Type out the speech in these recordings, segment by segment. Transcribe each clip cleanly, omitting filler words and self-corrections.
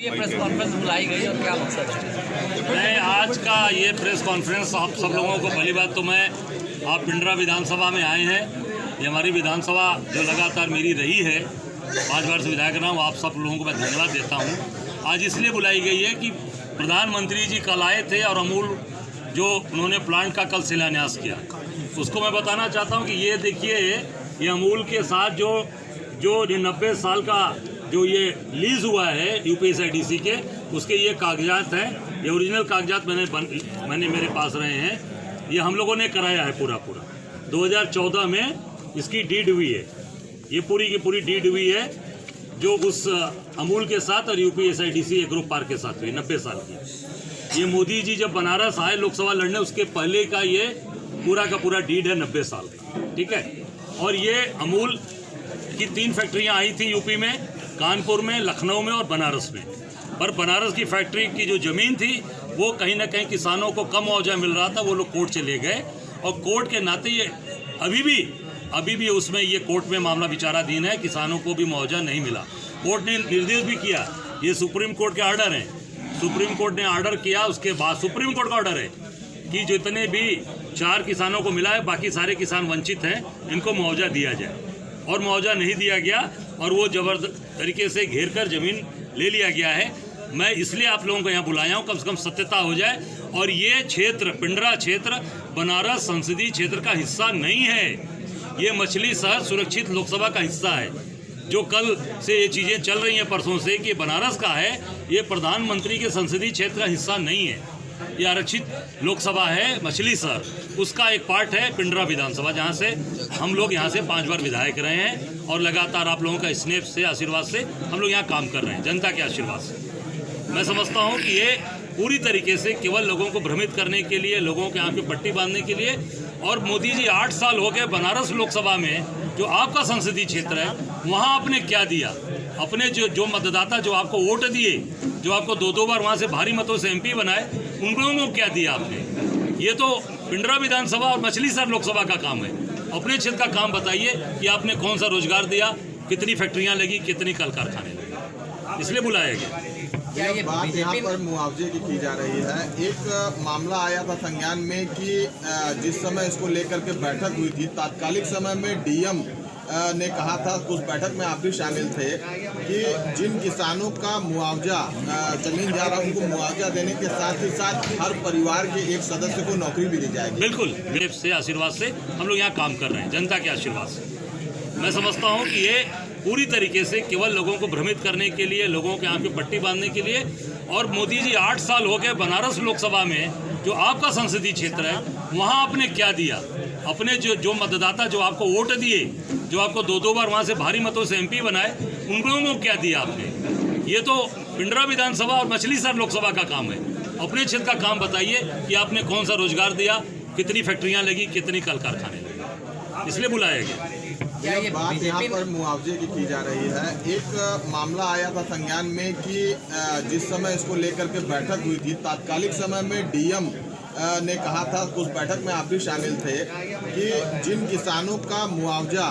ये press conference बुलाई गई और क्या मकसद है? मैं आज का ये प्रेस कॉन्फ्रेंस आप सब लोगों को पहली बात तो आप पिंडरा विधानसभा में आए हैं। ये हमारी विधानसभा जो लगातार मेरी रही है, 5 बार से विधायक रहा हूँ। आप सब लोगों को मैं धन्यवाद देता हूँ। आज इसलिए बुलाई गई है कि प्रधानमंत्री जी कल आए थे और अमूल जो उन्होंने प्लांट का कल शिलान्यास किया, उसको मैं बताना चाहता हूँ कि ये देखिए, ये अमूल के साथ जो 90 साल का जो ये लीज हुआ है यूपीएसआईडीसी के, उसके ये कागजात हैं। ये ओरिजिनल कागजात मैंने मेरे पास रहे हैं। ये हम लोगों ने कराया है पूरा 2014 में इसकी डीड हुई है। ये पूरी की पूरी डीड हुई है जो उस अमूल के साथ और यूपीएसआईडीसी ग्रुप पार्क के साथ हुई 90 साल की। ये मोदी जी जब बनारस आए लोकसभा लड़ने, उसके पहले का ये पूरा का पूरा डीड है 90 साल का, ठीक है। और ये अमूल की 3 फैक्ट्रियां आई थी यूपी में, कानपुर में, लखनऊ में और बनारस में। पर बनारस की फैक्ट्री की जो ज़मीन थी वो कहीं ना कहीं किसानों को कम मुआवजा मिल रहा था, वो लोग कोर्ट चले गए और कोर्ट के नाते ये अभी भी उसमें ये कोर्ट में मामला विचाराधीन है। किसानों को भी मुआवजा नहीं मिला। कोर्ट ने निर्देश भी किया, ये सुप्रीम कोर्ट के ऑर्डर हैं। सुप्रीम कोर्ट ने ऑर्डर किया, उसके बाद सुप्रीम कोर्ट का ऑर्डर है कि जितने भी 4 किसानों को मिला है, बाकी सारे किसान वंचित हैं, इनको मुआवजा दिया जाए। और मुआवजा नहीं दिया गया और वो जबरदस्त तरीके से घेर कर ज़मीन ले लिया गया है। मैं इसलिए आप लोगों को यहाँ बुलाया हूँ, कम से कम सत्यता हो जाए। और ये क्षेत्र, पिंडरा क्षेत्र, बनारस संसदीय क्षेत्र का हिस्सा नहीं है। ये मछली शहर सुरक्षित लोकसभा का हिस्सा है। जो कल से ये चीज़ें चल रही हैं परसों से कि बनारस का है, ये प्रधानमंत्री के संसदीय क्षेत्र का हिस्सा नहीं है। ये आरक्षित लोकसभा है मछली शहर, उसका एक पार्ट है पिंडरा विधानसभा, जहाँ से हम लोग यहाँ से 5 बार विधायक रहे हैं और लगातार आप लोगों का स्नेह से, आशीर्वाद से हम लोग यहाँ काम कर रहे हैं, जनता के आशीर्वाद से। मैं समझता हूँ कि ये पूरी तरीके से केवल लोगों को भ्रमित करने के लिए, लोगों के आँख पे पट्टी बांधने के लिए। और मोदी जी 8 साल हो गए बनारस लोकसभा में, जो आपका संसदीय क्षेत्र है, वहाँ आपने क्या दिया? अपने जो मतदाता जो आपको वोट दिए, जो आपको 2 बार वहाँ से भारी मतों से MP बनाए, उन लोगों को क्या दिया आपने? ये तो पिंडरा विधानसभा और मछली शहर लोकसभा का काम है। अपने क्षेत्र का काम बताइए कि आपने कौन सा रोजगार दिया, कितनी फैक्ट्रियाँ लगी, कितनी कल कारखाने लगे। इसलिए बुलाया गया। ये बात यहाँ पर मुआवजे की जा रही है। एक मामला आया था संज्ञान में कि जिस समय इसको लेकर के बैठक हुई थी, तात्कालिक समय में DM ने कहा था, उस बैठक में आप भी शामिल थे, कि जिन किसानों का मुआवजा जमीन जा रहा है उनको मुआवजा देने के साथ ही साथ हर परिवार के एक सदस्य को नौकरी भी दी जाएगी। बिल्कुल, मेरे से आशीर्वाद से हम लोग यहाँ काम कर रहे हैं, जनता के आशीर्वाद से। मैं समझता हूँ कि ये पूरी तरीके से केवल लोगों को भ्रमित करने के लिए, लोगों के आँख पे पट्टी बांधने के लिए। और मोदी जी 8 साल हो गए बनारस लोकसभा में, जो आपका संसदीय क्षेत्र है, वहाँ आपने क्या दिया? अपने जो मतदाता जो आपको वोट दिए, जो आपको 2 बार वहाँ से भारी मतों से MP बनाए, उन लोगों को क्या दिया आपने? ये तो पिंडरा विधानसभा और मछली शहर लोकसभा का काम है। अपने क्षेत्र का काम बताइए कि आपने कौन सा रोजगार दिया, कितनी फैक्ट्रियाँ लगी, कितनी कल कारखाने लगे। इसलिए बुलाया गया। ये बात यहाँ पर मुआवजे की जा रही है। एक मामला आया था संज्ञान में कि जिस समय इसको लेकर के बैठक हुई थी, तात्कालिक समय में DM ने कहा था, उस बैठक में आप भी शामिल थे, कि जिन किसानों का मुआवजा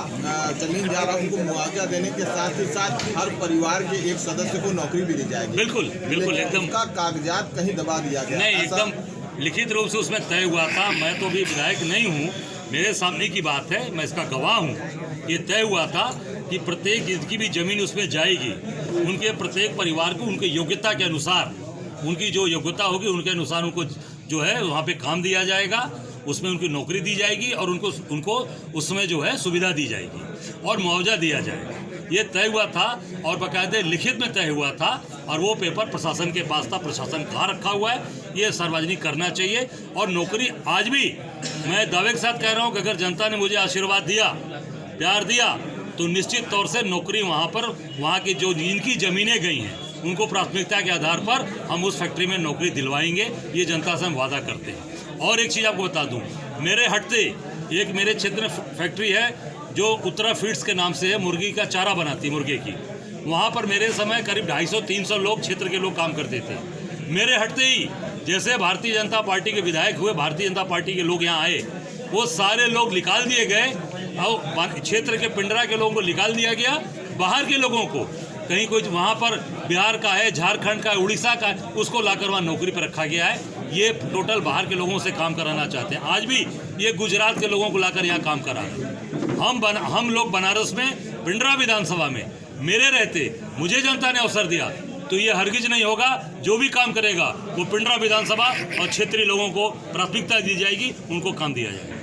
जमीन जा रहा है उनको मुआवजा देने के साथ ही साथ हर परिवार के एक सदस्य को नौकरी भी दी जाएगी। बिल्कुल, एकदम का कागजात कहीं दबा दिया गया? नहीं, एकदम लिखित रूप से उसमें तय हुआ था। मैं तो भी विधायक नहीं हूँ, मेरे सामने की बात है, मैं इसका गवाह हूँ। ये तय हुआ था कि प्रत्येक जिसकी भी ज़मीन उसमें जाएगी, उनके प्रत्येक परिवार को उनके योग्यता के अनुसार, उनकी जो योग्यता होगी उनके अनुसार उनको जो है वहाँ पे काम दिया जाएगा, उसमें उनकी नौकरी दी जाएगी और उनको उसमें जो है सुविधा दी जाएगी और मुआवजा दिया जाएगा। ये तय हुआ था और बाकायदे लिखित में तय हुआ था और वो पेपर प्रशासन के पास था। प्रशासन कहाँ रखा हुआ है, ये सार्वजनिक करना चाहिए। और नौकरी आज भी मैं दावे के साथ कह रहा हूँ कि अगर जनता ने मुझे आशीर्वाद दिया, प्यार दिया, तो निश्चित तौर से नौकरी वहाँ की जो जिनकी ज़मीनें गई हैं, उनको प्राथमिकता के आधार पर हम उस फैक्ट्री में नौकरी दिलवाएंगे। ये जनता से हम वादा करते हैं। और एक चीज़ आपको बता दूं, मेरे हटते एक मेरे क्षेत्र में फैक्ट्री है जो उत्तरा फीड्स के नाम से है, मुर्गी का चारा बनाती है, मुर्गे की। वहाँ पर मेरे समय करीब 250-300 लोग, क्षेत्र के लोग काम करते थे। मेरे हटते ही जैसे भारतीय जनता पार्टी के विधायक हुए, भारतीय जनता पार्टी के लोग यहाँ आए, वो सारे लोग निकाल दिए गए और क्षेत्र के पिंडरा के लोगों को निकाल दिया गया। बाहर के लोगों को कहीं कोई वहाँ पर बिहार का है, झारखंड का है, उड़ीसा का है, उसको लाकर वहाँ नौकरी पर रखा गया है। ये टोटल बाहर के लोगों से काम कराना चाहते हैं। आज भी ये गुजरात के लोगों को लाकर यहाँ काम करा रहे हैं। हम लोग बनारस में पिंडरा विधानसभा में मेरे रहते मुझे जनता ने अवसर दिया, तो ये हरगिज नहीं होगा। जो भी काम करेगा वो पिंडरा विधानसभा और क्षेत्रीय लोगों को प्राथमिकता दी जाएगी, उनको काम दिया जाएगा।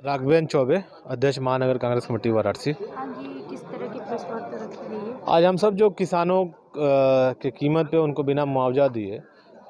राघवेंद्र चौबे, अध्यक्ष महानगर कांग्रेस कमेटी वाराणसी। हाँ जी, किस तरह की प्रेस वार्ता रखी गई है? आज हम सब जो किसानों के कीमत पे उनको बिना मुआवजा दिए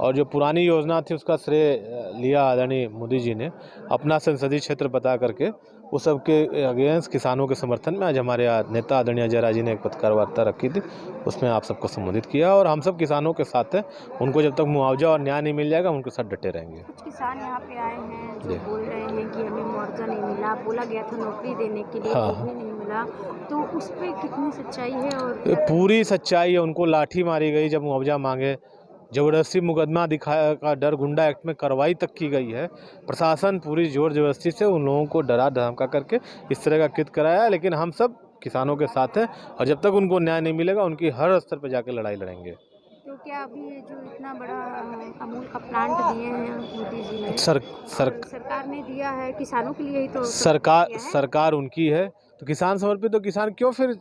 और जो पुरानी योजना थी उसका श्रेय लिया आदरणीय मोदी जी ने अपना संसदीय क्षेत्र बता करके, उस सब के अगेंस्ट किसानों के समर्थन में आज हमारे नेता आदरणीय अजय राय जी ने एक पत्रकार वार्ता रखी थी। उसमें आप सबको संबोधित किया और हम सब किसानों के साथ हैं। उनको जब तक मुआवजा और न्याय नहीं मिल जाएगा उनके साथ डटे रहेंगे। कुछ किसान यहाँ पे आए हैं जो बोल रहे हैं कि हमें मुआवजा नहीं मिला, बोला गया था नौकरी देने के लिए, वो भी नहीं मिला, तो उस पर कितनी सच्चाई है? और पूरी सच्चाई है। उनको लाठी मारी गई जब मुआवजा मांगे, ज़बरदस्ती मुकदमा दिखाया का डर गुंडा एक्ट में कार्रवाई तक की गई है। प्रशासन पूरी जोर ज़बरदस्ती से उन लोगों को डरा धमका करके इस तरह का कृत्य कराया। लेकिन हम सब किसानों के साथ हैं और जब तक उनको न्याय नहीं मिलेगा उनकी हर स्तर पर जाकर लड़ाई लड़ेंगे। तो क्या अभी ये जो इतना बड़ा अमूल का प्लांट दिए हैं मोदी जी ने, सरकार ने दिया है किसानों के लिए ही, तो सरकार उनकी है तो किसान समर्पित, तो किसान क्यों फिर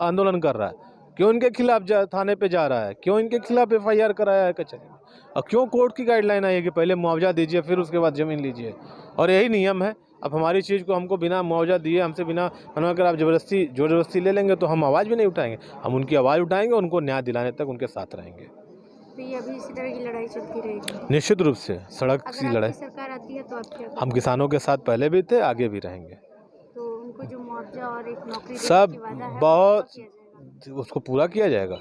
आंदोलन कर रहा है? क्यों इनके खिलाफ थाने पे जा रहा है? क्यों इनके खिलाफ FIR कराया है कचहरी में? और क्यों कोर्ट की गाइडलाइन आई है कि पहले मुआवजा दीजिए फिर उसके बाद ज़मीन लीजिए? और यही नियम है। अब हमारी चीज़ को हमको बिना मुआवजा दिए, हमसे बिना मनवा कर आप जोर ज़बरदस्ती ले लेंगे तो हम आवाज़ भी नहीं उठाएंगे। हम उनकी आवाज़ उठाएंगे, उनको न्याय दिलाने तक उनके साथ रहेंगे। तो ये अभी इसी तरह की लड़ाई चलती रहेगी? निश्चित रूप से सड़क की लड़ाई। सरकार आती है तो आप क्या? हम किसानों के साथ पहले भी थे, आगे भी रहेंगे। तो उनको जो मुआवजा और एक नौकरी सब बहुत उसको पूरा किया जाएगा,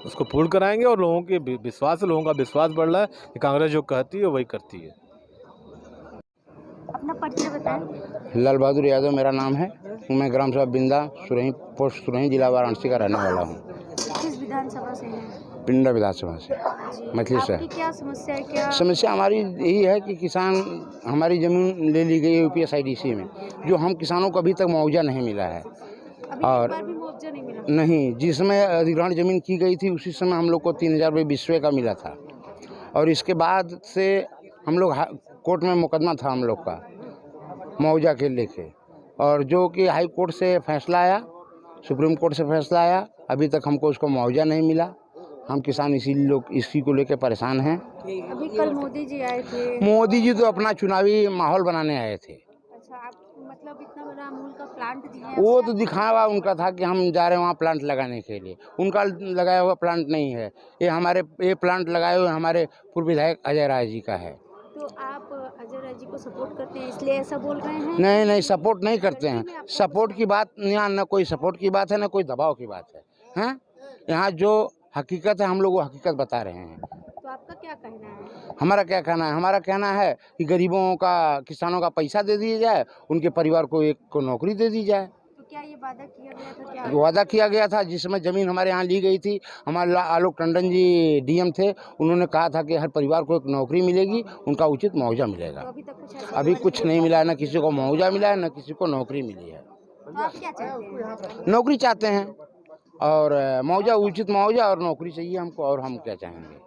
उसको पूर्ण कराएंगे और लोगों का विश्वास बढ़ रहा है कि कांग्रेस जो कहती है वही करती है। अपना परिचय बताएं। लाल बहादुर यादव मेरा नाम है। मैं ग्राम सभा बिंदा सुरही पोस्ट सुरही जिला वाराणसी का रहने वाला हूँ। किस विधानसभा से हैं? पिंडरा विधानसभा से, मैथिली से। आपकी क्या समस्या है? क्या समस्या हमारी यही है कि किसान हमारी ज़मीन ले ली गई UPSIDC में, जो हम किसानों को अभी तक मुआवजा नहीं मिला है। अभी और एक बार भी मुआवजा नहीं मिला? नहीं, जिस समय अधिग्रहण ज़मीन की गई थी उसी समय हम लोग को 3000 रुपये विश्व का मिला था। और इसके बाद से हम लोग कोर्ट में मुकदमा था हम लोग का मुआवजा के लेके, और जो कि हाई कोर्ट से फैसला आया, सुप्रीम कोर्ट से फैसला आया, अभी तक हमको उसको मुआवजा नहीं मिला। हम किसान इसी को लेकर परेशान हैं। अभी कल मोदी जी आए थे। मोदी जी तो अपना चुनावी माहौल बनाने आए थे। अच्छा, आप मतलब इतना बड़ा अमूल का प्लांट दिया? वो तो दिखावा उनका था कि हम जा रहे हैं वहाँ प्लांट लगाने के लिए। उनका लगाया हुआ प्लांट नहीं है ये प्लांट लगाए हुए हमारे पूर्व विधायक अजय राय जी का है। तो आप अजय राय जी को सपोर्ट करते हैं इसलिए ऐसा बोल रहे हैं? नहीं, सपोर्ट नहीं करते हैं। सपोर्ट की बात यहाँ न कोई सपोर्ट की बात है, न कोई दबाव की बात है। यहाँ जो हकीकत है हम लोग वो हकीकत बता रहे हैं। तो आपका क्या कहना है? हमारा क्या कहना है? हमारा कहना है कि गरीबों का, किसानों का पैसा दे दिया जाए, उनके परिवार को एक को नौकरी दे दी जाए। तो क्या ये वादा किया गया था? क्या वादा किया गया था? जिस समय ज़मीन हमारे यहाँ ली गई थी, हमारे आलोक टंडन जी DM थे, उन्होंने कहा था कि हर परिवार को एक नौकरी मिलेगी, उनका उचित मुआवजा मिलेगा। तो अभी तक अभी कुछ नहीं मिला है, न किसी को मुआवजा मिला है, न किसी को नौकरी मिली है। तो आप क्या चाहते हैं? नौकरी चाहते हैं और मुआवजा, उचित मुआवजा और नौकरी चाहिए हमको, और हम क्या चाहेंगे।